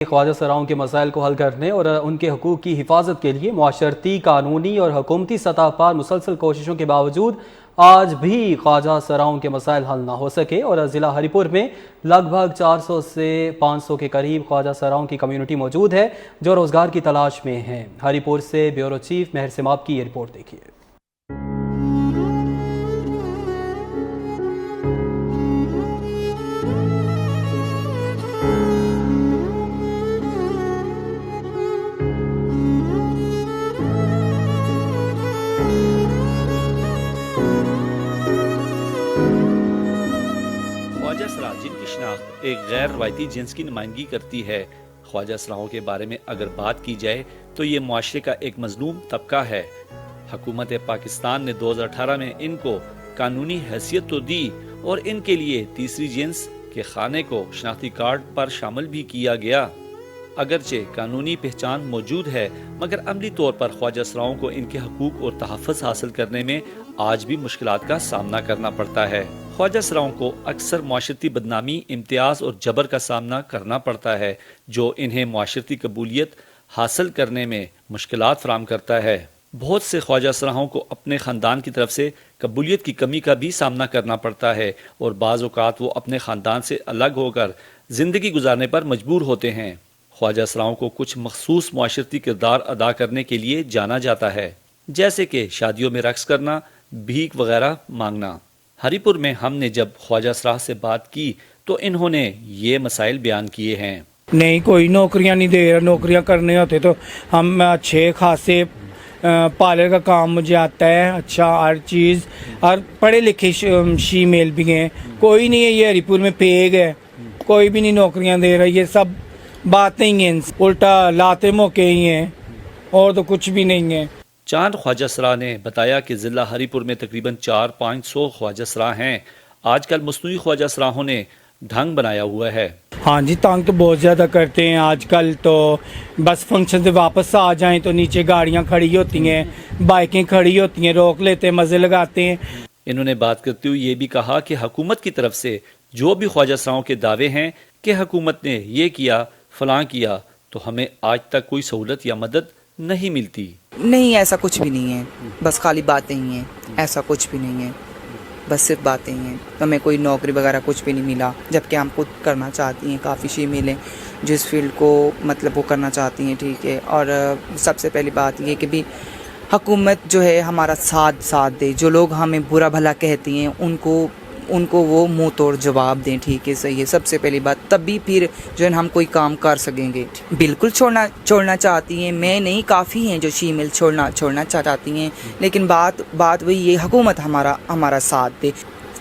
ख्वाजा सराओं के मसाइल को हल करने और उनके हकूक़ की हिफाजत के लिए मुआशरती, कानूनी और हुकूमती सतह पर मुसलसल कोशिशों के बावजूद आज भी ख्वाजा सराओं के मसाइल हल ना हो सके और ज़िला हरीपुर में लगभग 400 से 500 के करीब ख्वाजा सराओं की कम्यूनिटी मौजूद है जो रोज़गार की तलाश में हैं। हरीपुर से ब्यूरो चीफ महर सिमाब की ये रिपोर्ट देखिए। ख्वाजा सरा जिनकी शनाख्त एक गैर रवायती जिन्स की नुमाइंदगी करती है। ख्वाजा सराओं के बारे में अगर बात की जाए तो ये मुआशरे का एक मजलूम तबका है। हुकूमत पाकिस्तान ने 2018 में इनको कानूनी हैसियत तो दी और इनके लिए तीसरी जिन्स के खाने को शनाख्ती कार्ड पर शामिल भी किया गया। अगरचे कानूनी पहचान मौजूद है मगर अमली तौर पर ख्वाजा सराओं को इनके हकूक और तहफ़्फ़ुज़ हासिल करने में आज भी मुश्किलात का सामना करना पड़ता है। ख्वाजा सराओं को अक्सर मुआशरती बदनामी, इम्तियाज़ और जबर का सामना करना पड़ता है जो इन्हें मुआशरती कबूलियत हासिल करने में मुश्किलात फराहम करता है। बहुत से ख्वाजा सराओं को अपने ख़ानदान की तरफ से कबूलियत की कमी का भी सामना करना पड़ता है और बाज़ औक़ात वो अपने ख़ानदान से अलग होकर ज़िंदगी गुजारने पर मजबूर होते हैं। ख्वाजा सराओं को कुछ मखसूस मुआशरती किरदार अदा करने के लिए जाना जाता है, जैसे कि शादियों में रक्स करना, भीख वगैरह मांगना। हरीपुर में हमने जब ख्वाजा सरा से बात की तो इन्होंने ये मसाइल बयान किए हैं। नहीं, कोई नौकरियां नहीं दे रहा। नौकरियां करने होते तो हम अच्छे खासे पार्लर का काम मुझे आता है, अच्छा हर चीज़, और पढ़े लिखे शीमेल भी हैं। कोई नहीं है, ये हरीपुर में पेग है, कोई भी नहीं नौकरियां दे रहा। ये सब बातें ही हैं, उल्टा लाते मौके ही हैं और तो कुछ भी नहीं है। चांद ख्वाजा सरा ने बताया कि ज़िला हरीपुर में तकरीबन 400-500 ख्वाजा सरा हैं। आजकल मसनूई ख्वाजा सराहों ने ढंग बनाया हुआ है। हाँ जी, तंग तो बहुत ज़्यादा करते हैं आजकल। तो बस फंक्शन से वापस आ जाएं तो नीचे गाड़ियाँ खड़ी होती हैं, बाइकें खड़ी होती हैं, रोक लेते हैं, मज़े लगाते हैं। इन्होंने बात करते हुए ये भी कहा कि हुकूमत की तरफ से जो भी ख्वाजा सराओं के दावे हैं कि हुकूमत ने ये किया फलां किया, तो हमें आज तक कोई सहूलत या मदद नहीं मिलती। नहीं, ऐसा कुछ भी नहीं है, बस खाली बातें ही हैं। ऐसा कुछ भी नहीं है, बस सिर्फ बातें ही हैं। हमें कोई नौकरी वगैरह कुछ भी नहीं मिला, जबकि हम खुद करना चाहती हैं। काफ़ी शीमेलें जिस फील्ड को मतलब वो करना चाहती हैं, ठीक है। और सबसे पहली बात ये कि भी हुकूमत जो है हमारा साथ दे। जो लोग हमें बुरा भला कहती हैं उनको वो मुंह तोड़ जवाब दें, ठीक है, सही है। सबसे पहली बात, तभी फिर जो है हम कोई काम कर सकेंगे। बिल्कुल छोड़ना चाहती हैं, मैं नहीं, काफ़ी हैं जो शीमेल छोड़ना चाहती हैं, लेकिन बात वही है, हुकूमत हमारा साथ दे।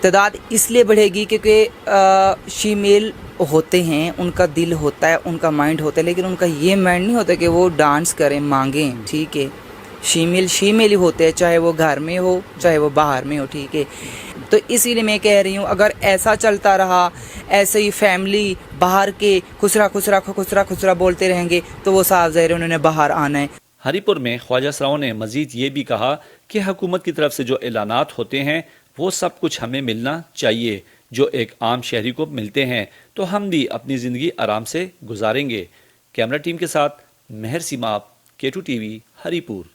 तादाद इसलिए बढ़ेगी क्योंकि शीमेल होते हैं, उनका दिल होता है, उनका माइंड होता है, लेकिन उनका ये माइंड नहीं होता कि वो डांस करें, मांगें, ठीक है। शीमेल ही होते हैं, चाहे वो घर में हो चाहे वो बाहर में हो, ठीक है। तो इसीलिए मैं कह रही हूँ, अगर ऐसा चलता रहा, ऐसे ही फैमिली बाहर के खुसरा बोलते रहेंगे तो वो साफ ज़ाहिर उन्होंने बाहर आना है। हरीपुर में ख्वाजा सराओं ने मजीद ये भी कहा कि हुकूमत की तरफ से जो ऐलानात होते हैं वो सब कुछ हमें मिलना चाहिए जो एक आम शहरी को मिलते हैं, तो हम भी अपनी ज़िंदगी आराम से गुजारेंगे। कैमरा टीम के साथ महर सिमाब, K2 TV, हरीपुर।